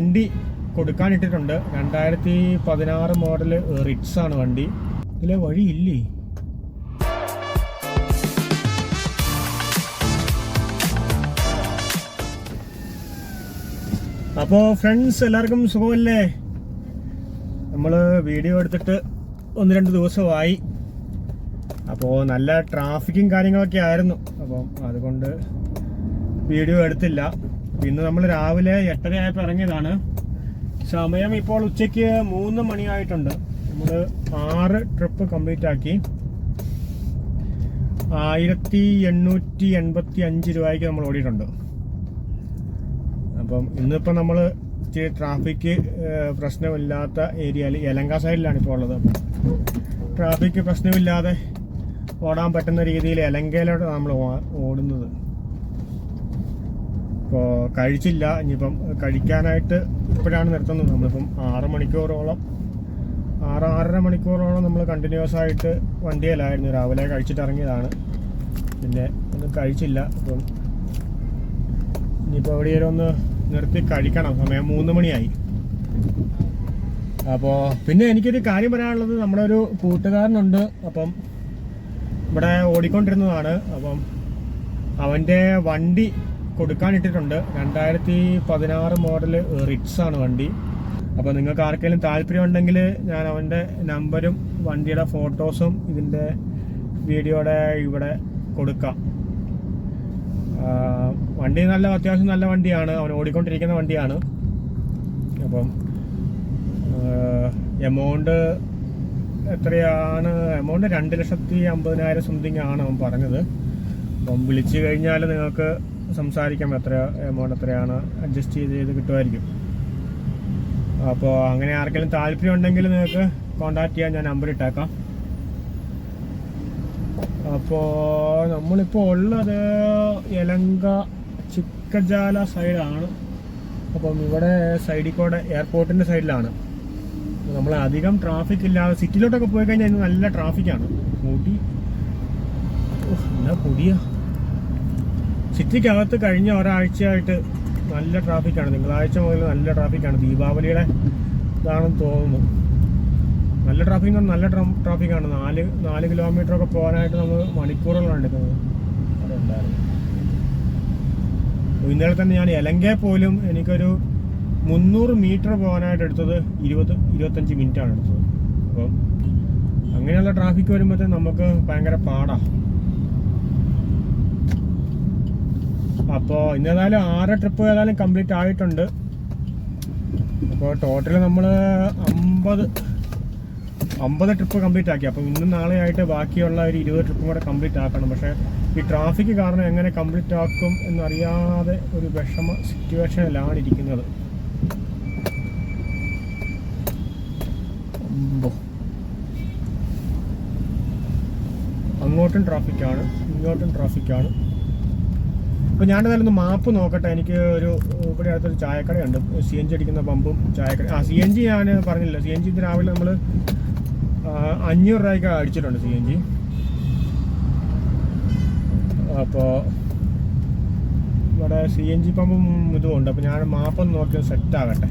വണ്ടി കൊടുക്കാനിട്ടിട്ടുണ്ട്. 2016 model Ritz ആണ് വണ്ടി. ഇതിലെ വഴിയില്ലേ? അപ്പോൾ ഫ്രണ്ട്സ്, എല്ലാവർക്കും സുഖമല്ലേ? നമ്മൾ വീഡിയോ എടുത്തിട്ട് 1-2 ദിവസമായി. അപ്പോൾ നല്ല ട്രാഫിക്കും കാര്യങ്ങളൊക്കെ ആയിരുന്നു. അപ്പം അതുകൊണ്ട് വീഡിയോ എടുത്തില്ല. ഇന്ന് നമ്മൾ രാവിലെ 8:30 ആയപ്പോൾ ഇറങ്ങിയതാണ്. സമയം ഇപ്പോൾ ഉച്ചയ്ക്ക് 3 മണിയായിട്ടുണ്ട്. നമ്മൾ 6 ട്രിപ്പ് കംപ്ലീറ്റ് ആക്കി. 1885 രൂപയ്ക്ക് നമ്മൾ ഓടിയിട്ടുണ്ട്. അപ്പം ഇന്നിപ്പോൾ നമ്മൾ ഇച്ചിരി ട്രാഫിക്ക് പ്രശ്നമില്ലാത്ത ഏരിയയിൽ യലങ്ക സൈഡിലാണ് ഇപ്പോൾ ഉള്ളത്. അപ്പം ട്രാഫിക്ക് പ്രശ്നമില്ലാതെ ഓടാൻ പറ്റുന്ന രീതിയിൽ യലങ്കയിലോട്ട് നമ്മൾ ഓടുന്നത്. ഇപ്പോൾ കഴിച്ചില്ല. ഇനിയിപ്പം കഴിക്കാനായിട്ട് ഇപ്പോഴാണ് നിർത്തുന്നത്. നമ്മളിപ്പം 6 മണിക്കൂറോളം 6-6.5 മണിക്കൂറോളം നമ്മൾ കണ്ടിന്യൂസ് ആയിട്ട് വണ്ടിയിലായിരുന്നു. രാവിലെ കഴിച്ചിട്ട് ഇറങ്ങിയതാണ്. പിന്നെ ഒന്നും കഴിച്ചില്ല. അപ്പം ഇനിയിപ്പോൾ എവിടെയെങ്കിലും ഒന്ന് നിർത്തി കഴിക്കണം. സമയം 3 മണിയായി. അപ്പോൾ പിന്നെ എനിക്കൊരു കാര്യം പറയാനുള്ളത്, നമ്മുടെ ഒരു കൂട്ടുകാരനുണ്ട്. അപ്പം ഇവിടെ ഓടിക്കൊണ്ടിരുന്നതാണ്. അപ്പം അവൻ്റെ വണ്ടി കൊടുക്കാനിട്ടിട്ടുണ്ട്. 2016 മോഡൽ റിറ്റ്സ് ആണ് വണ്ടി. അപ്പോൾ നിങ്ങൾക്ക് ആർക്കെങ്കിലും താല്പര്യം ഉണ്ടെങ്കിൽ ഞാൻ അവൻ്റെ നമ്പരും വണ്ടിയുടെ ഫോട്ടോസും ഇതിൻ്റെ വീഡിയോയുടെ ഇവിടെ കൊടുക്കാം. വണ്ടി അത്യാവശ്യം നല്ല വണ്ടിയാണ്. അവൻ ഓടിക്കൊണ്ടിരിക്കുന്ന വണ്ടിയാണ്. അപ്പം എമൗണ്ട് എത്രയാണ്? എമൗണ്ട് 2,50,000 സംതിങ് ആണ് അവൻ പറഞ്ഞത്. അപ്പം വിളിച്ചു കഴിഞ്ഞാൽ നിങ്ങൾക്ക് സംസാരിക്കാം എത്ര എമൗണ്ട് എത്രയാണ്, അഡ്ജസ്റ്റ് ചെയ്ത് കിട്ടുമായിരിക്കും. അപ്പോൾ അങ്ങനെ ആർക്കെങ്കിലും താല്പര്യം ഉണ്ടെങ്കിൽ നിങ്ങൾക്ക് കോൺടാക്ട് ചെയ്യാൻ ഞാൻ നമ്പർ ഇട്ടേക്കാം. അപ്പോൾ നമ്മളിപ്പോൾ ഉള്ളത് യലങ്ക ചിക്കജാല സൈഡാണ്. അപ്പം ഇവിടെ സൈഡിൽ കൂടെ എയർപോർട്ടിൻ്റെ സൈഡിലാണ്. നമ്മൾ അധികം ട്രാഫിക് ഇല്ലാതെ സിറ്റിയിലോട്ടൊക്കെ പോയി കഴിഞ്ഞാൽ ഇന്ന് നല്ല ട്രാഫിക്കാണ്. എന്നാ പൊടിയ സിറ്റിക്കകത്ത് കഴിഞ്ഞ ഒരാഴ്ചയായിട്ട് നല്ല ട്രാഫിക്കാണ്. തിങ്കളാഴ്ച മുതൽ നല്ല ട്രാഫിക്കാണ്. ദീപാവലിയുടെ ഇതാണെന്ന് തോന്നുന്നു. നല്ല ട്രാഫിക് നല്ല ട്രാഫിക്കാണ്. 4 കിലോമീറ്ററൊക്കെ പോകാനായിട്ട് നമ്മൾ മണിക്കൂറുകളാണ് എടുക്കുന്നത്. അതുണ്ടായിരുന്നു. ഇന്നലെ തന്നെ ഞാൻ യലങ്കയിൽ പോലും എനിക്കൊരു 300 മീറ്റർ പോകാനായിട്ട് എടുത്തത് 20-25 മിനിറ്റാണ് എടുത്തത്. അപ്പം അങ്ങനെയുള്ള ട്രാഫിക് വരുമ്പോഴത്തേക്കും നമുക്ക് ഭയങ്കര പാടാണ്. അപ്പോൾ ഇന്നേതായാലും 6 ട്രിപ്പ് ഏതായാലും കംപ്ലീറ്റ് ആയിട്ടുണ്ട്. അപ്പോൾ ടോട്ടൽ നമ്മൾ 50 ട്രിപ്പ് കംപ്ലീറ്റ് ആക്കി. അപ്പം ഇന്നും നാളെ ആയിട്ട് ബാക്കിയുള്ള ഒരു 20 ട്രിപ്പും കൂടെ കംപ്ലീറ്റ് ആക്കണം. പക്ഷേ ഈ ട്രാഫിക് കാരണം എങ്ങനെ കംപ്ലീറ്റ് ആക്കും എന്നറിയാതെ ഒരു വിഷമ സിറ്റുവേഷനിലാണ് ഇരിക്കുന്നത്. അങ്ങോട്ടും ട്രാഫിക്കാണ്, ഇങ്ങോട്ടും ട്രാഫിക്കാണ്. അപ്പോൾ ഞാനെന്തായാലും മാപ്പ് നോക്കട്ടെ. എനിക്ക് ഇവിടെ അടുത്തൊരു ചായക്കടയുണ്ട്. CNG അടിക്കുന്ന പമ്പും ചായക്കട. CNG ഞാൻ പറഞ്ഞില്ല. CNG രാവിലെ നമ്മൾ 500 രൂപയ്ക്ക് അടിച്ചിട്ടുണ്ട് CNG. അപ്പോൾ ഇവിടെ CNG പമ്പും ഇതുമുണ്ട്. അപ്പോൾ ഞാൻ മാപ്പൊന്ന് നോക്കി സെറ്റാകട്ടെ.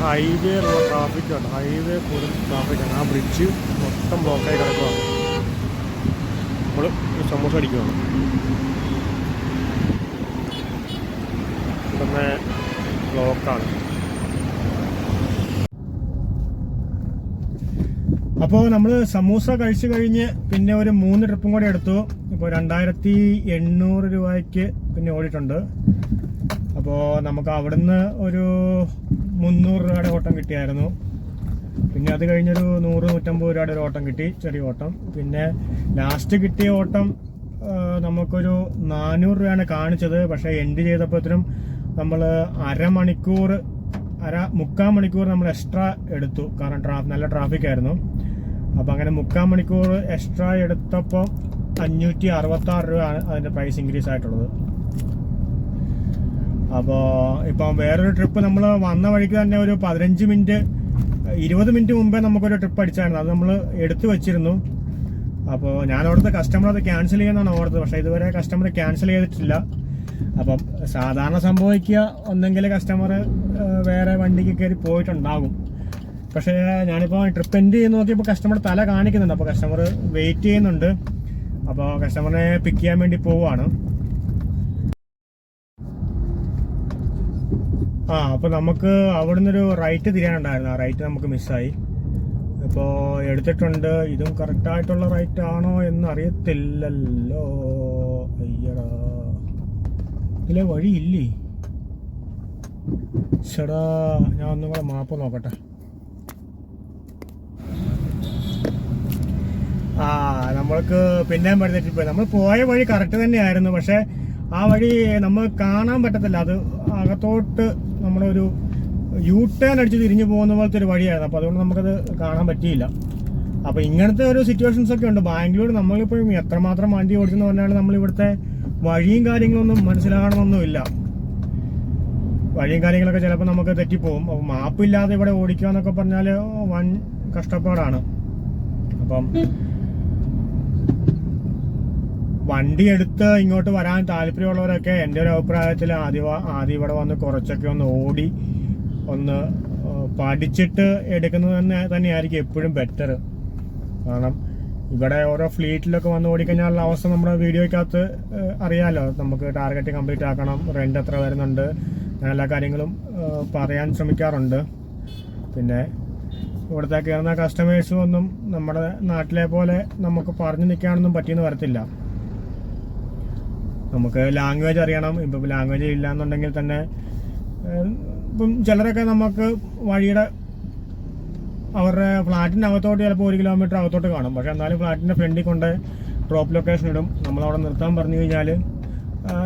ഹൈവേ ട്രാഫിക്കാണ്. ഹൈവേ കൂടുതൽ ട്രാഫിക്കാണ്. ആ ബ്രിഡ്ജ് മൊത്തം ബ്ലോക്കായി കിടക്കുകയാണ്. നമ്മൾ സമോസ അടിക്കുകയാണ്. പിന്നെ ബ്ലോക്കാണ്. അപ്പോൾ നമ്മൾ സമൂസ കഴിച്ചു കഴിഞ്ഞ് പിന്നെ ഒരു 3 ട്രിപ്പും കൂടെ എടുത്തു. ഇപ്പോൾ 2,800 രൂപയ്ക്ക് പിന്നെ ഓടിയിട്ടുണ്ട്. അപ്പോൾ നമുക്ക് അവിടുന്ന് ഒരു 300 രൂപയുടെ ഓട്ടം കിട്ടിയായിരുന്നു. പിന്നെ അത് കഴിഞ്ഞൊരു 100-150 രൂപയുടെ ഒരു ഓട്ടം കിട്ടി, ചെറിയ ഓട്ടം. പിന്നെ ലാസ്റ്റ് കിട്ടിയ ഓട്ടം നമുക്കൊരു 400 രൂപയാണ് കാണിച്ചത്. പക്ഷേ എൻഡ് ചെയ്തപ്പോഴത്തേനും നമ്മൾ മുക്കാൽ മണിക്കൂർ നമ്മൾ എക്സ്ട്രാ എടുത്തു. കാരണം നല്ല ട്രാഫിക്കായിരുന്നു. അപ്പോൾ അങ്ങനെ 3/4 മണിക്കൂർ എക്സ്ട്രാ എടുത്തപ്പോൾ 566 രൂപയാണ് അതിൻ്റെ പ്രൈസ് ഇൻക്രീസ് ആയിട്ടുള്ളത്. അപ്പോൾ ഇപ്പം വേറൊരു ട്രിപ്പ് നമ്മൾ വന്ന വഴിക്ക് തന്നെ ഒരു 15 മിനിറ്റ് 20 മിനിറ്റ് മുമ്പേ നമുക്കൊരു ട്രിപ്പ് അടിച്ചായിരുന്നു. അത് നമ്മൾ എടുത്തു വെച്ചിരുന്നു. അപ്പോൾ ഞാൻ അവിടുത്തെ കസ്റ്റമർ അത് ക്യാൻസൽ ചെയ്യുന്നതാണ് ഓർത്തത്. പക്ഷേ ഇതുവരെ കസ്റ്റമർ ക്യാൻസൽ ചെയ്തിട്ടില്ല. അപ്പം സാധാരണ സംഭവിക്കുക ഒന്നെങ്കിൽ കസ്റ്റമർ വേറെ വണ്ടിക്ക് കയറി പോയിട്ടുണ്ടാകും. പക്ഷേ ഞാനിപ്പോൾ ട്രിപ്പ് എൻഡ് ചെയ്ത് നോക്കിയപ്പോൾ കസ്റ്റമർ തല കാണിക്കുന്നുണ്ട്. അപ്പോൾ കസ്റ്റമർ വെയിറ്റ് ചെയ്യുന്നുണ്ട്. അപ്പോൾ കസ്റ്റമറിനെ പിക്ക് ചെയ്യാൻ വേണ്ടി പോവുകയാണ്. അപ്പോൾ നമുക്ക് അവിടുന്ന് ഒരു റൈറ്റ് തിരിയാനുണ്ടായിരുന്നു. ആ റൈറ്റ് നമുക്ക് മിസ്സായി. ഇപ്പോൾ എടുത്തിട്ടുണ്ട്. ഇതും കറക്റ്റായിട്ടുള്ള റൈറ്റ് ആണോ എന്ന് അറിയത്തില്ലല്ലോ. അയ്യടാ, ഇതിലെ വഴിയില്ലേ? ചേടാ, ഞാൻ ഒന്നും കൂടെ മാപ്പ് നോക്കട്ടെ. നമ്മൾക്ക് പിന്നെയും പഴുതിട്ടിപ്പോയി. നമ്മൾ പോയ വഴി കറക്റ്റ് തന്നെയായിരുന്നു. പക്ഷെ ആ വഴി നമ്മൾ കാണാൻ പറ്റത്തില്ല. അത് അകത്തോട്ട് നമ്മളൊരു യു-ടേൺ അടിച്ച് തിരിഞ്ഞു പോകുന്ന പോലത്തെ ഒരു വഴിയായിരുന്നു. അപ്പോൾ അതുകൊണ്ട് നമുക്കത് കാണാൻ പറ്റിയില്ല. അപ്പോൾ ഇങ്ങനത്തെ ഒരു സിറ്റുവേഷൻസ് ഒക്കെ ഉണ്ട്. ബാംഗ്ലൂർ നമ്മളിപ്പോൾ എത്രമാത്രം വണ്ടി ഓടിച്ചെന്ന് പറഞ്ഞാൽ നമ്മളിവിടുത്തെ വഴിയും കാര്യങ്ങളൊന്നും മനസ്സിലാകണമെന്നില്ല. വഴിയും കാര്യങ്ങളൊക്കെ ചിലപ്പോൾ നമുക്ക് തെറ്റിപ്പോവും. അപ്പോൾ മാപ്പില്ലാതെ ഇവിടെ ഓടിക്കുക എന്നൊക്കെ പറഞ്ഞാൽ വൻ കഷ്ടപ്പാടാണ്. അപ്പം വണ്ടി എടുത്ത് ഇങ്ങോട്ട് വരാൻ താല്പര്യമുള്ളവരൊക്കെ എൻ്റെ ഒരു അഭിപ്രായത്തിൽ ആദ്യം ഇവിടെ വന്ന് കുറച്ചൊക്കെ ഒന്ന് ഓടി ഒന്ന് പഠിച്ചിട്ട് എടുക്കുന്നത് തന്നെയായിരിക്കും എപ്പോഴും ബെറ്റർ. കാരണം ഇവിടെ ഓരോ ഫ്ലീറ്റിലൊക്കെ വന്ന് ഓടിക്കഴിഞ്ഞാലുള്ള അവസ്ഥ നമ്മുടെ വീഡിയോയ്ക്കകത്ത് അറിയാമല്ലോ. നമുക്ക് ടാർഗറ്റ് കംപ്ലീറ്റ് ആക്കണം, റെൻ്റ് എത്ര വരുന്നുണ്ട്, അങ്ങനെ എല്ലാ കാര്യങ്ങളും പറയാൻ ശ്രമിക്കാറുണ്ട്. പിന്നെ ഇവിടുത്തെ കയറുന്ന കസ്റ്റമേഴ്സും ഒന്നും നമ്മുടെ നാട്ടിലെ പോലെ നമുക്ക് പറഞ്ഞു നിൽക്കാനൊന്നും പറ്റിയെന്ന് വരത്തില്ല. നമുക്ക് ലാംഗ്വേജ് അറിയണം. ഇപ്പം ലാംഗ്വേജ് ഇല്ല എന്നുണ്ടെങ്കിൽ തന്നെ ഇപ്പം ചിലരൊക്കെ നമുക്ക് വഴിയുടെ അവരുടെ ഫ്ലാറ്റിൻ്റെ അകത്തോട്ട് ചിലപ്പോൾ 1 കിലോമീറ്റർ അകത്തോട്ട് കാണും. പക്ഷെ എന്നാലും ഫ്ലാറ്റിൻ്റെ ഫ്രണ്ടിൽ കൊണ്ട് ഡ്രോപ്പ് ലൊക്കേഷൻ ഇടും. നമ്മളവിടെ നിർത്താൻ പറഞ്ഞു കഴിഞ്ഞാൽ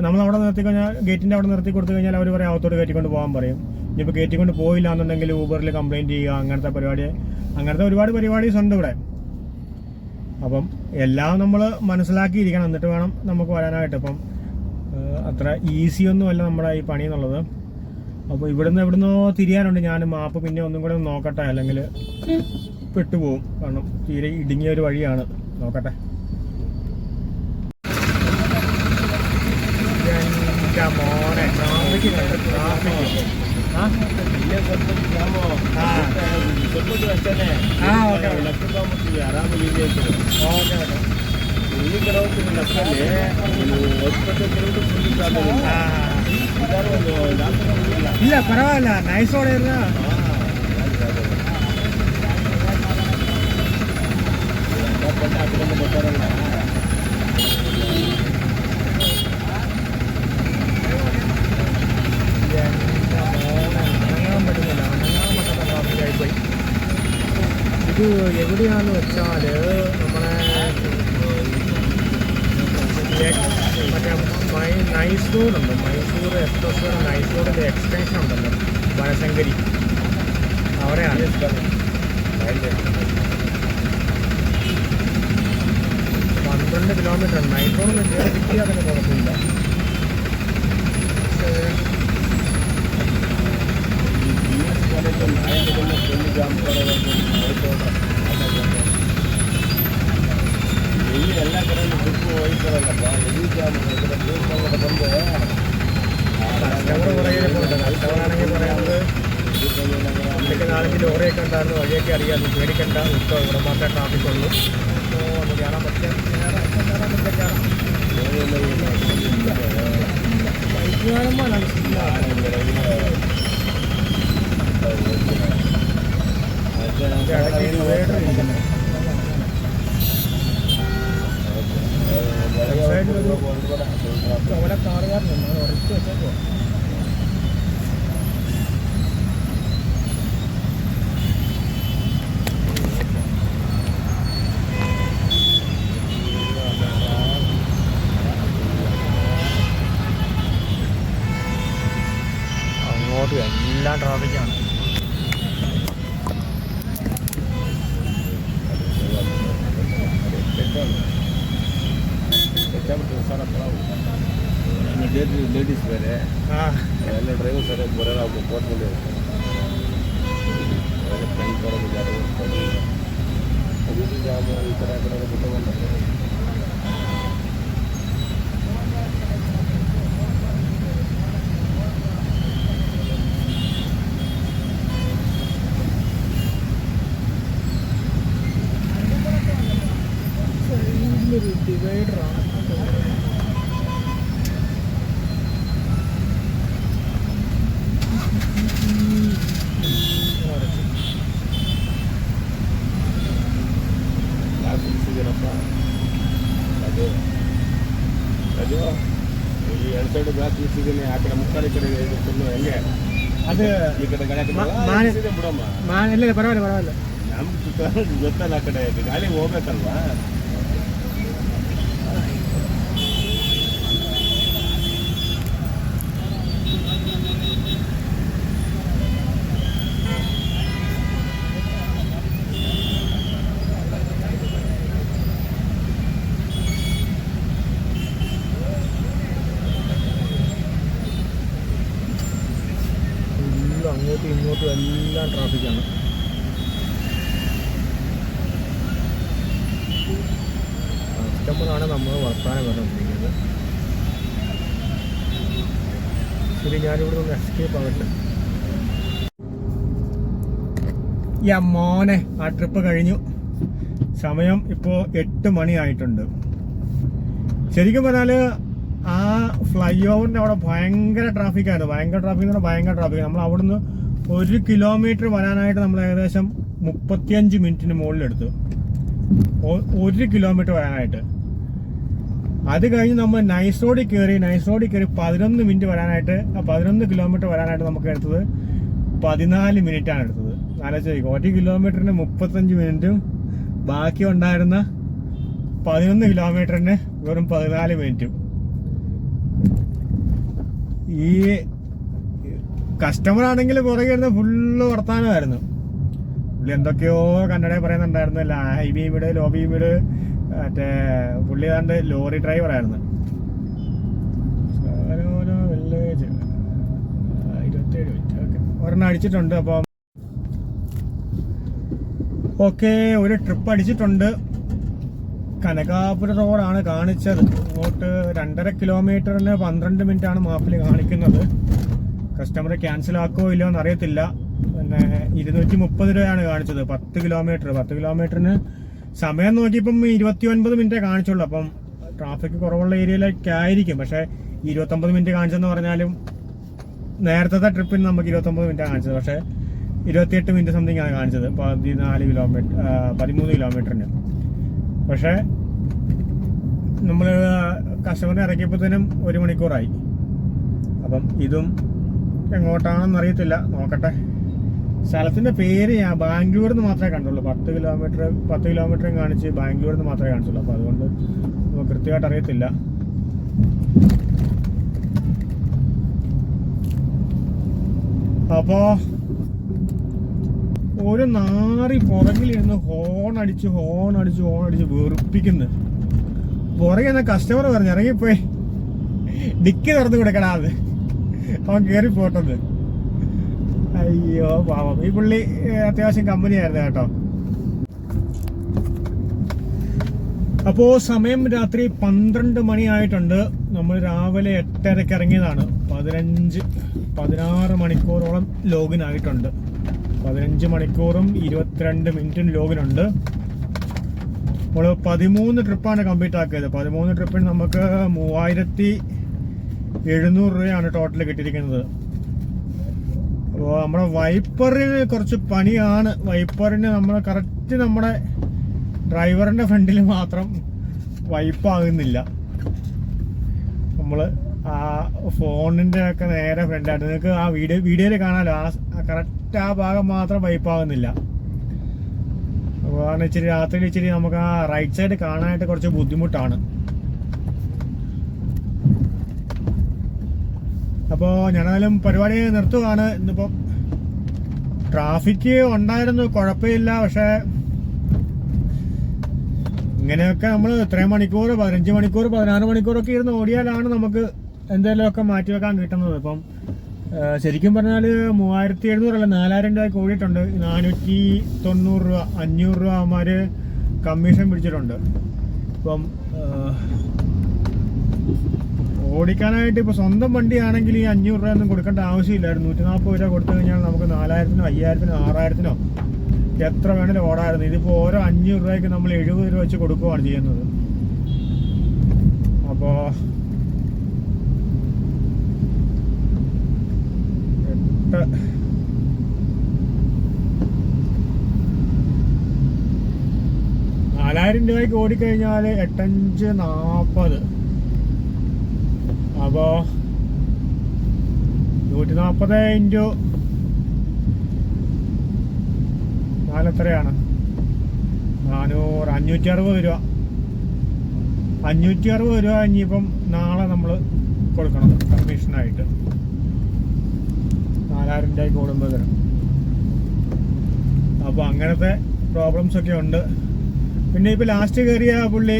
നമ്മളവിടെ നിർത്തിക്കഴിഞ്ഞാൽ ഗേറ്റിൻ്റെ അവിടെ നിർത്തി കൊടുത്തു കഴിഞ്ഞാൽ അവർ പറയും അകത്തോട്ട് കയറ്റിക്കൊണ്ട് പോകാൻ പറയും. ഇനിയിപ്പോൾ കയറ്റിക്കൊണ്ട് പോയില്ല എന്നുണ്ടെങ്കിൽ ഊബറിൽ കംപ്ലയിൻറ്റ് ചെയ്യുക, അങ്ങനത്തെ ഒരുപാട് പരിപാടീസ് ഉണ്ട് ഇവിടെ. അപ്പം എല്ലാം നമ്മൾ മനസ്സിലാക്കിയിരിക്കണം, എന്നിട്ട് വേണം നമുക്ക് വരാനായിട്ട്. അപ്പം അത്ര ഈസിയൊന്നും അല്ല നമ്മുടെ ഈ പണി എന്നുള്ളത്. അപ്പോൾ എവിടുന്നോ തിരിയാനുണ്ട്. ഞാൻ മാപ്പ് പിന്നെ ഒന്നും കൂടെ നോക്കട്ടെ, അല്ലെങ്കിൽ പെട്ടുപോകും. കാരണം തീരെ ഇടുങ്ങിയ ഒരു വഴിയാണ്. നോക്കട്ടെ. മോനെ ಇಲ್ಲ ಪರವಾಗಿಲ್ಲ, ನೈಸ್ ಹೊಡೆಯಲ್ಲ. ഇത് എവിടെയാണെന്ന് വെച്ചാൽ നമ്മളെ മറ്റേ നൈസ് റോഡുണ്ട്, മൈസൂർ എക്സ്പ്രസ് റോഡ്, നൈസ് റോഡിൻ്റെ എക്സ്റ്റൻഷൻ ഉണ്ടല്ലോ, വനശങ്കരി, അവിടെയാണ്. 12 കിലോമീറ്റർ ഉണ്ട്. നൈസ് റോഡ് കിട്ടിയാൽ തന്നെ കുഴപ്പമില്ല. ಎಲ್ಲ ಕಡೆ ಟ್ರಿಪ್ಪು ಹೋಗ್ತಾರಲ್ಲಪ್ಪ, കസ്റ്റമറാണെങ്കിൽ പറയുന്നത് എനിക്ക് 4 ലോറിയൊക്കെ ഉണ്ടായിരുന്നു, വഴിയൊക്കെ അറിയാം, പേടിക്കണ്ട, ഇപ്പോൾ ഇവിടെ മാത്രമേ ട്രാഫിക് ഉള്ളൂ. അപ്പോൾ ഒന്ന് കയറാൻ പറ്റും, കയറാൻ ബൈക്ക് കാണുമ്പോൾ ചോല കാറുകാരനുണ്ട്, അത് ഉറച്ചു വെച്ചേക്കോ. അങ്ങോട്ട് എല്ലാം ട്രാഫിക്കാണ്. ಲೇಡೀಸ್ ಬೇರೆ ಎಲ್ಲ ಡ್ರೈವರ್ ಸರಿಯಾಗಿ ಬರೋಲ್ಲ, ಅವ್ರು ಕೊಟ್ಕೊಂಡು ಫ್ರೆಂಡ್ ಕೊಡೋದು ಜಾಬ್ ಈ ಥರ ಬಿಟ್ಟು ಎಲ್ಲ ತೀಸಿದ್ದೀನಿ ಆ ಕಡೆ ಮುಕ್ಕಾಲಿ ಕಡೆ ಫುಲ್ಲು ಹೆಂಗೆ ಅದು ಈ ಕಡೆ ಗಾಳಿ ಬಿಡಮ್ಮ ಇಲ್ಲ ಪರವಾಗಿಲ್ಲ ನಮ್ಗೆ ಗೊತ್ತಲ್ಲ ಆ ಕಡೆ ಗಾಳಿ ಹೋಗ್ಬೇಕಲ್ವಾ. അങ്ങോട്ടും ഇങ്ങോട്ടും എല്ലാം ട്രാഫിക്കാണ്. കസ്റ്റമറാണ് നമ്മൾ വർത്താനം പറഞ്ഞുകൊണ്ടിരിക്കുന്നത്. ശരി, ഞാനിവിടെ നിന്ന് എസ്കേപ്പ് ആവട്ടെ. മോനെ ആ ട്രിപ്പ് കഴിഞ്ഞു. സമയം ഇപ്പോൾ 8 മണിയായിട്ടുണ്ട്. ശരിക്കും പറഞ്ഞാൽ ആ ഫ്ലൈ ഓവറിൻ്റെ അവിടെ ഭയങ്കര ട്രാഫിക്കായിരുന്നു. ഭയങ്കര ട്രാഫിക് എന്ന് പറഞ്ഞാൽ ഭയങ്കര ട്രാഫിക്. നമ്മൾ അവിടുന്ന് 1 കിലോമീറ്റർ വരാനായിട്ട് നമ്മൾ ഏകദേശം 35 മിനിറ്റിന് മുകളിലെടുത്തു. 1 കിലോമീറ്റർ വരാനായിട്ട്. അത് കഴിഞ്ഞ് നമ്മൾ നൈസ് റോഡിൽ കയറി 11 മിനിറ്റ് വരാനായിട്ട്, 11 കിലോമീറ്റർ വരാനായിട്ട് നമുക്ക് എടുത്തത് 14 മിനിറ്റാണ് എടുത്തത്. ആലോചിച്ച് 1 കിലോമീറ്ററിന് 35 മിനിറ്റും ബാക്കി ഉണ്ടായിരുന്ന 11 കിലോമീറ്ററിന് വെറും 14 മിനിറ്റും. ഈ കസ്റ്റമർ ആണെങ്കിൽ പുറകെ ഇരുന്ന് ഫുള്ള് വർത്താനമായിരുന്നു. പുള്ളി എന്തൊക്കെയോ കന്നഡയിൽ പറയുന്നുണ്ടായിരുന്നു. ഹൈ ബീം ഇട്, ലോ ബീം ഇട്. മറ്റേ പുള്ളി ഏതാണ്ട് ലോറി ഡ്രൈവറായിരുന്നു. Village 27 minute. ഓക്കെ, ഒരെണ്ണം അടിച്ചിട്ടുണ്ട്. അപ്പം ഓക്കെ, ഒരു ട്രിപ്പ് അടിച്ചിട്ടുണ്ട്. കനകാപുര റോഡാണ് കാണിച്ചത്. അങ്ങോട്ട് 2.5 കിലോമീറ്ററിന് 12 മിനിറ്റാണ് മാപ്പിൽ കാണിക്കുന്നത്. കസ്റ്റമർ ക്യാൻസൽ ആക്കുമോ ഇല്ലയോ എന്ന് അറിയത്തില്ല. പിന്നെ 230 രൂപയാണ് കാണിച്ചത് 10 കിലോമീറ്റർ. 10 കിലോമീറ്ററിന് സമയം നോക്കിയപ്പം 29 മിനിറ്റേ കാണിച്ചുള്ളൂ. അപ്പം ട്രാഫിക് കുറവുള്ള ഏരിയയിലേക്കായിരിക്കും. പക്ഷേ 29 മിനിറ്റ് കാണിച്ചെന്ന് പറഞ്ഞാലും നേരത്തെ ട്രിപ്പിന് നമുക്ക് 29 മിനിറ്റാണ് കാണിച്ചത്. പക്ഷേ 28 മിനിറ്റ് സംതിങ് ആണ് കാണിച്ചത് 13 കിലോമീറ്ററിന്. പക്ഷേ നമ്മൾ കസ്റ്റമറിനെ ഇറക്കിയപ്പോഴത്തേനും 1 മണിക്കൂറായി. അപ്പം ഇതും എങ്ങോട്ടാണെന്ന് അറിയത്തില്ല, നോക്കട്ടെ. സ്ഥലത്തിൻ്റെ പേര് ഞാൻ ബാംഗ്ലൂരിൽ നിന്ന് മാത്രമേ കണ്ടുള്ളൂ. 10 കിലോമീറ്ററും കാണിച്ച് ബാംഗ്ലൂരിൽ നിന്ന് മാത്രമേ കാണിച്ചുള്ളൂ. അപ്പോൾ അതുകൊണ്ട് നമുക്ക് കൃത്യമായിട്ട് അറിയത്തില്ല. അപ്പോൾ ഒരു നാറി പുറകിലിരുന്ന് ഹോൺ അടിച്ച് വെറുപ്പിക്കുന്നു. പുറകെ എന്ന കസ്റ്റമർ പറഞ്ഞു ഇറങ്ങിപ്പോയി ഡിക്കി തുറന്നു കൊടുക്കടാത്, അവൻ കയറി പോട്ടത്. അയ്യോ പാവം, ഈ പുള്ളി അത്യാവശ്യം കമ്പനിയായിരുന്നു കേട്ടോ. അപ്പോൾ സമയം രാത്രി 12 മണിയായിട്ടുണ്ട്. നമ്മൾ രാവിലെ 8:30 ഇറങ്ങിയതാണ്. 16 മണിക്കൂറോളം ലോഗിൻ ആയിട്ടുണ്ട്. 15 മണിക്കൂറും 22 മിനിറ്റും ലോഗിനുണ്ട്. നമ്മൾ 13 ട്രിപ്പാണ് കംപ്ലീറ്റ് ആക്കിയത്. 13 ട്രിപ്പിന് നമുക്ക് 3700 രൂപയാണ് ടോട്ടൽ കിട്ടിയിരിക്കുന്നത്. അപ്പോൾ നമ്മുടെ വൈപ്പറിന് കുറച്ച് പണിയാണ്. വൈപ്പറിന് നമ്മൾ കറക്റ്റ് നമ്മുടെ ഡ്രൈവറിൻ്റെ ഫ്രണ്ടിൽ മാത്രം വൈപ്പാകുന്നില്ല. നമ്മൾ ആ ഫോണിൻ്റെ ഒക്കെ നേരെ ഫ്രണ്ടായിട്ട് നിങ്ങൾക്ക് ആ വീഡിയോയിൽ കാണാമല്ലോ. ആ കറക്റ്റ് ആ ഭാഗം മാത്രം വൈപ്പാകുന്നില്ല. അപ്പോൾ ഇച്ചിരി രാത്രിയിൽ ഇച്ചിരി നമുക്ക് ആ റൈറ്റ് സൈഡ് കാണാനായിട്ട് കുറച്ച് ബുദ്ധിമുട്ടാണ്. അപ്പോൾ ഞാനായാലും പരിപാടി നിർത്തുകയാണ്. ഇന്നിപ്പം ട്രാഫിക്ക് ഉണ്ടായിരുന്നു, കുഴപ്പമില്ല. പക്ഷേ ഇങ്ങനെയൊക്കെ നമ്മൾ ഇത്രയും മണിക്കൂർ 15 മണിക്കൂർ 16 മണിക്കൂറൊക്കെ ഇരുന്ന് ഓടിയാലാണ് നമുക്ക് എന്തെങ്കിലുമൊക്കെ മാറ്റിവെക്കാൻ കിട്ടുന്നത്. ഇപ്പം ശരിക്കും പറഞ്ഞാൽ 3700 അല്ല 4000 രൂപയ്ക്ക് ഓടിയിട്ടുണ്ട്. 490 രൂപ 500 രൂപ അവന്മാർ കമ്മീഷൻ പിടിച്ചിട്ടുണ്ട്. ഇപ്പം ഓടിക്കാനായിട്ട് ഇപ്പോൾ സ്വന്തം വണ്ടിയാണെങ്കിൽ ഈ 500 രൂപ ഒന്നും കൊടുക്കേണ്ട ആവശ്യമില്ലായിരുന്നു. 140 രൂപ കൊടുത്തു കഴിഞ്ഞാൽ നമുക്ക് 4000-നോ 5000-നോ 6000-നോ എത്ര വേണേലും ഓടായിരുന്നു. ഇതിപ്പോൾ ഓരോ 500 രൂപയ്ക്ക് നമ്മൾ 70 രൂപ വെച്ച് കൊടുക്കുകയാണ് ചെയ്യുന്നത്. അപ്പോൾ 4000 രൂപയ്ക്ക് ഓടിക്കഴിഞ്ഞാൽ 8×5 = 40. അപ്പോൾ 140 ഇൻറ്റു 4 എത്രയാണ്? 400, 560 രൂപ. 560 രൂപ ഇനിയിപ്പം നാളെ നമ്മൾ കൊടുക്കണം കമ്മീഷനായിട്ട്. 4000 രൂപയ്ക്ക് ഓടുമ്പോൾ തരും. അപ്പോൾ അങ്ങനത്തെ പ്രോബ്ലംസ് ഒക്കെ ഉണ്ട്. പിന്നെ ഇപ്പോൾ ലാസ്റ്റ് കയറിയ പുള്ളി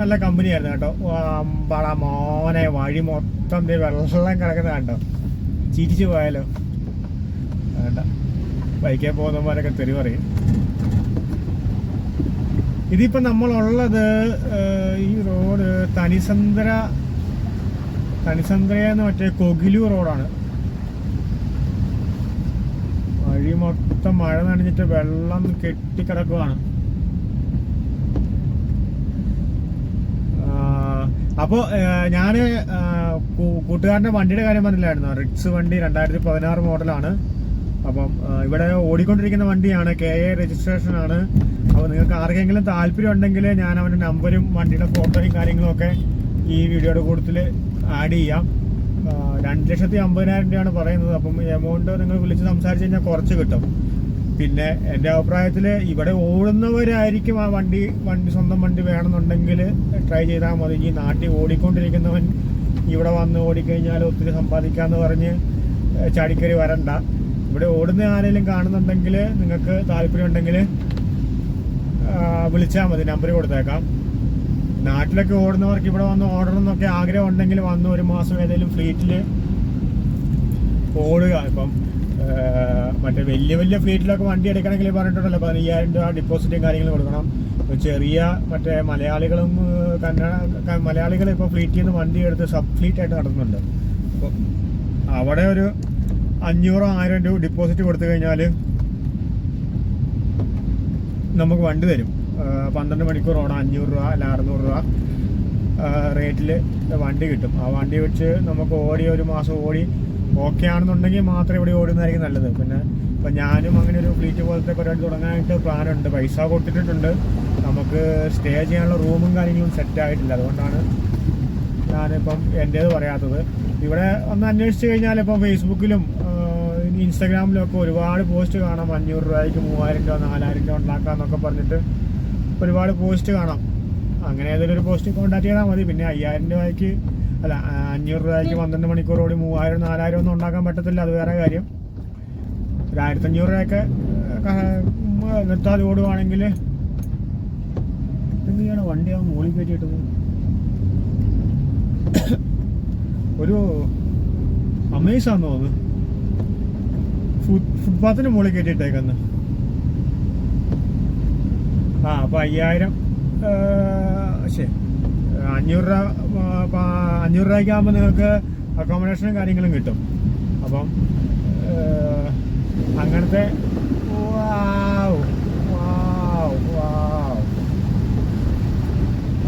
നല്ല കമ്പനിയായിരുന്നു കേട്ടോ. അമ്പള മോനെ, വഴി മൊത്തം വെള്ളം കിടക്കുന്ന കണ്ടോ, ചിരിച്ചു പോയാലോ. വേണ്ട, ബൈക്കിൽ പോകുന്നവന്മാരൊക്കെ തെറി പറയും. ഇതിപ്പോൾ നമ്മളുള്ളത് ഈ റോഡ് തനിസന്ദ്രയെന്ന് മറ്റേ കൊഗിലു റോഡാണ്. വഴി മൊത്തം മഴ നനഞ്ഞിട്ട് വെള്ളം കെട്ടിക്കിടക്കുകയാണ്. അപ്പോൾ ഞാൻ കൂട്ടുകാരൻ്റെ വണ്ടിയുടെ കാര്യം പറഞ്ഞില്ലായിരുന്നു. റിറ്റ്സ് വണ്ടി 2016 മോഡലാണ്. അപ്പം ഇവിടെ ഓടിക്കൊണ്ടിരിക്കുന്ന വണ്ടിയാണ്, KA രജിസ്ട്രേഷനാണ്. അപ്പോൾ നിങ്ങൾക്ക് ആർക്കെങ്കിലും താല്പര്യം ഉണ്ടെങ്കിൽ ഞാൻ അവൻ്റെ നമ്പരും വണ്ടിയുടെ ഫോട്ടോയും കാര്യങ്ങളും ഒക്കെ ഈ വീഡിയോയുടെ കൂട്ടത്തിൽ ആഡ് ചെയ്യാം. 2,50,000 രൂപയാണ് പറയുന്നത്. അപ്പം എമൗണ്ട് നിങ്ങൾ വിളിച്ച് സംസാരിച്ച് കഴിഞ്ഞാൽ കുറച്ച് കിട്ടും. പിന്നെ എൻ്റെ അഭിപ്രായത്തിൽ ഇവിടെ ഓടുന്നവരായിരിക്കും ആ വണ്ടി സ്വന്തം വണ്ടി വേണമെന്നുണ്ടെങ്കിൽ ട്രൈ ചെയ്താൽ മതി. ഈ നാട്ടിൽ ഓടിക്കൊണ്ടിരിക്കുന്നവൻ ഇവിടെ വന്ന് ഓടിക്കഴിഞ്ഞാൽ ഒത്തിരി സമ്പാദിക്കാമെന്ന് പറഞ്ഞ് ചാടിക്കറി വരണ്ട. ഇവിടെ ഓടുന്ന ആരെങ്കിലും കാണുന്നുണ്ടെങ്കിൽ നിങ്ങൾക്ക് താല്പര്യം ഉണ്ടെങ്കിൽ വിളിച്ചാൽ മതി, നമ്പർ കൊടുത്തേക്കാം. നാട്ടിലൊക്കെ ഓടുന്നവർക്ക് ഇവിടെ വന്ന് ഓടണം എന്നൊക്കെ ആഗ്രഹം ഉണ്ടെങ്കിൽ വന്ന് ഒരു മാസം ഏതെങ്കിലും ഫ്ലീറ്റിൽ ഓടുക. ഇപ്പം മറ്റേ വലിയ ഫ്ലീറ്റിലൊക്കെ വണ്ടി എടുക്കണമെങ്കിൽ പറഞ്ഞിട്ടുണ്ടല്ലോ 15,000 രൂപ ഡിപ്പോസിറ്റും കാര്യങ്ങളും കൊടുക്കണം. ചെറിയ മറ്റേ മലയാളികൾ ഇപ്പോൾ ഫ്ലീറ്റിൽ നിന്ന് വണ്ടി എടുത്ത് സബ് ഫ്ലീറ്റായിട്ട് നടത്തുന്നുണ്ട്. അപ്പോൾ അവിടെ ഒരു 500-1000 രൂപ ഡിപ്പോസിറ്റ് കൊടുത്തു കഴിഞ്ഞാൽ നമുക്ക് വണ്ടി തരും. 12 മണിക്കൂർ ഓടാൻ 500 രൂപ അല്ല 600 രൂപ റേറ്റിൽ വണ്ടി കിട്ടും. ആ വണ്ടി വെച്ച് നമുക്ക് ഒരു മാസം ഓടി ഓക്കെ ആണെന്നുണ്ടെങ്കിൽ മാത്രമേ ഇവിടെ ഓടുന്നതായിരിക്കും നല്ലത്. പിന്നെ ഇപ്പം ഞാനും അങ്ങനെ ഒരു ഫ്ലീറ്റ് പോലത്തെ പരിപാടി തുടങ്ങാനായിട്ട് പ്ലാനുണ്ട്. പൈസ കൊടുത്തിട്ടുണ്ട്. നമുക്ക് സ്റ്റേ ചെയ്യാനുള്ള റൂമും കാര്യങ്ങളും സെറ്റ് ആയിട്ടില്ല. അതുകൊണ്ടാണ് ഞാനിപ്പം എൻ്റേത് പറയാത്തത്. ഇവിടെ ഒന്ന് അന്വേഷിച്ച് കഴിഞ്ഞാൽ ഇപ്പം ഫേസ്ബുക്കിലും ഇൻസ്റ്റാഗ്രാമിലും ഒക്കെ ഒരുപാട് പോസ്റ്റ് കാണാം. 500 രൂപയ്ക്ക് 3000 രൂപ 4000 രൂപ ഉണ്ടാക്കാന്നൊക്കെ പറഞ്ഞിട്ട് ഒരുപാട് പോസ്റ്റ് കാണാം. അങ്ങനെ ഏതെങ്കിലും ഒരു പോസ്റ്റ് കോൺടാക്ട് ചെയ്താൽ മതി. പിന്നെ 5000 രൂപയ്ക്ക് അല്ല 500 രൂപയ്ക്ക് 12 മണിക്കൂർ ഓടി 3000-4000 ഒന്നും ഉണ്ടാക്കാൻ പറ്റത്തില്ല. അത് വേറെ കാര്യം. ഒരു 1500 രൂപയൊക്കെ നിർത്താതെ ഓടുവാണെങ്കിൽ എന്താണ് വണ്ടി ആ മുകളിൽ കയറ്റിയിട്ടത്. ഒരു അമേസാന്ന് തോന്നുന്നു, ഫുട്പാത്തിന് മുകളിൽ കയറ്റിയിട്ടേക്കന്ന്. അപ്പോൾ 5000 ശരി 500 രൂപയ്ക്കാകുമ്പോൾ നിങ്ങൾക്ക് അക്കോമഡേഷനും കാര്യങ്ങളും കിട്ടും. അപ്പം അങ്ങനത്തെ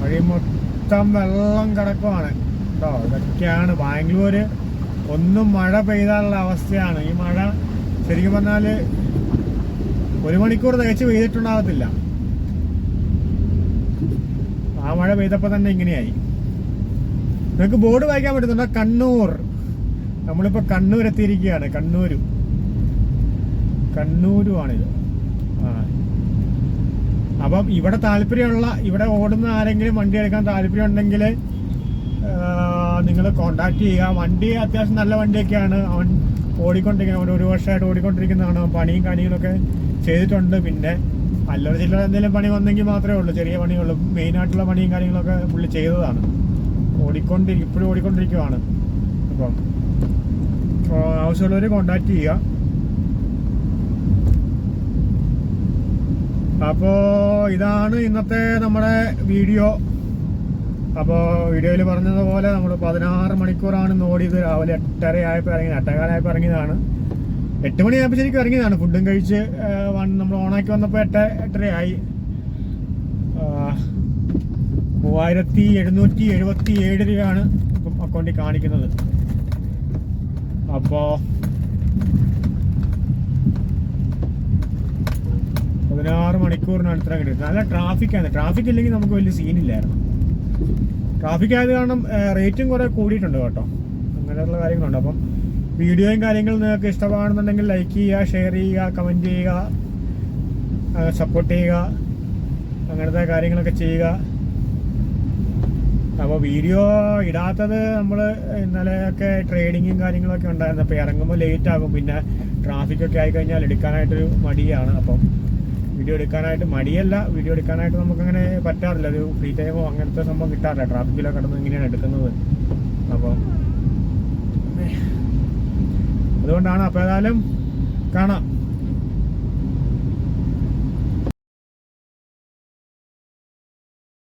വഴി മൊത്തം വെള്ളം കിടക്കുവാണ് കേട്ടോ. ഇതൊക്കെയാണ് ബാംഗ്ലൂര്. ഒന്നും മഴ പെയ്താനുള്ള അവസ്ഥയാണ്. ഈ മഴ ശരിക്കും പറഞ്ഞാൽ 1 മണിക്കൂർ തികച്ച് പെയ്തിട്ടുണ്ടാകത്തില്ല. ആ മഴ പെയ്തപ്പോൾ തന്നെ ഇങ്ങനെയായി. നിങ്ങൾക്ക് ബോർഡ് വായിക്കാൻ പറ്റുന്നുണ്ടോ? കണ്ണൂർ. നമ്മളിപ്പോൾ കണ്ണൂർ എത്തിയിരിക്കുകയാണ്. കണ്ണൂരുമാണിത്. അപ്പം ഇവിടെ താല്പര്യമുള്ള, ഇവിടെ ഓടുന്ന ആരെങ്കിലും വണ്ടി എടുക്കാൻ താല്പര്യം ഉണ്ടെങ്കിൽ നിങ്ങൾ കോണ്ടാക്ട് ചെയ്യുക. വണ്ടി അത്യാവശ്യം നല്ല വണ്ടിയൊക്കെയാണ്. അവൻ ഓടിക്കൊണ്ടിരിക്കുന്നത്, 1 വർഷമായിട്ട് ഓടിക്കൊണ്ടിരിക്കുന്നതാണ്. പണിയും കാര്യങ്ങളൊക്കെ ചെയ്തിട്ടുണ്ട്. പിന്നെ അല്ലറ ചില്ലറ എന്തെങ്കിലും പണി വന്നെങ്കിൽ മാത്രമേ ഉള്ളൂ, ചെറിയ പണിയുള്ളൂ. മെയിനായിട്ടുള്ള പണിയും കാര്യങ്ങളൊക്കെ പുള്ളി ചെയ്തതാണ്. ഇപ്പോഴും ഓടിക്കൊണ്ടിരിക്കുകയാണ്. അപ്പം ആവശ്യമുള്ളവർ കോണ്ടാക്ട് ചെയ്യുക. അപ്പോൾ ഇതാണ് ഇന്നത്തെ നമ്മുടെ വീഡിയോ. അപ്പോൾ വീഡിയോയിൽ പറഞ്ഞതുപോലെ നമ്മൾ 16 മണിക്കൂറാണ് ഓടിയത്. രാവിലെ 8:30 ആയപ്പോൾ ഇറങ്ങിയത്, 8:15 ഇറങ്ങിയതാണ്. 8 മണിയായപ്പോൾ ശരിക്കും ഇറങ്ങിയതാണ്. ഫുഡും കഴിച്ച് നമ്മൾ ഓണാക്കി വന്നപ്പോൾ 8:30 ആയി. 3777 രൂപയാണ് ഇപ്പം അക്കൗണ്ടിൽ കാണിക്കുന്നത്. അപ്പോൾ 16 മണിക്കൂറിനാണ് ഇത്ര കിട്ടുന്നത്. നല്ല ട്രാഫിക്കാണ്. ട്രാഫിക് ഇല്ലെങ്കിൽ നമുക്ക് വലിയ സീനില്ലായിരുന്നു. ട്രാഫിക് ആയത് കാരണം റേറ്റും കുറേ കൂടിയിട്ടുണ്ട് കേട്ടോ. അങ്ങനെയുള്ള കാര്യങ്ങളുണ്ട്. അപ്പം വീഡിയോയും കാര്യങ്ങളും നിങ്ങൾക്ക് ഇഷ്ടമാണെന്നുണ്ടെങ്കിൽ ലൈക്ക് ചെയ്യുക, ഷെയർ ചെയ്യുക, കമൻറ്റ് ചെയ്യുക, സപ്പോർട്ട് ചെയ്യുക, അങ്ങനത്തെ കാര്യങ്ങളൊക്കെ ചെയ്യുക. അപ്പോൾ വീഡിയോ ഇടാത്തത് നമ്മൾ ഇന്നലെയൊക്കെ ട്രേഡിങ്ങും കാര്യങ്ങളൊക്കെ ഉണ്ടായിരുന്നു. അപ്പോൾ ഇറങ്ങുമ്പോൾ ലേറ്റ് ആകും, പിന്നെ ട്രാഫിക്കൊക്കെ ആയിക്കഴിഞ്ഞാൽ എടുക്കാനായിട്ടൊരു മടിയാണ്. അപ്പം വീഡിയോ എടുക്കാനായിട്ട് മടിയല്ല, വീഡിയോ എടുക്കാനായിട്ട് നമുക്കങ്ങനെ പറ്റാറില്ല. ഒരു ഫ്രീ ടൈമോ അങ്ങനത്തെ സംഭവം കിട്ടാറില്ല. ട്രാഫിക്കിലൊക്കെ കിടന്ന് ഇങ്ങനെയാണ് എടുക്കുന്നത്. അപ്പം അതുകൊണ്ടാണ്. അപ്പോൾ ഏതായാലും കാണാം.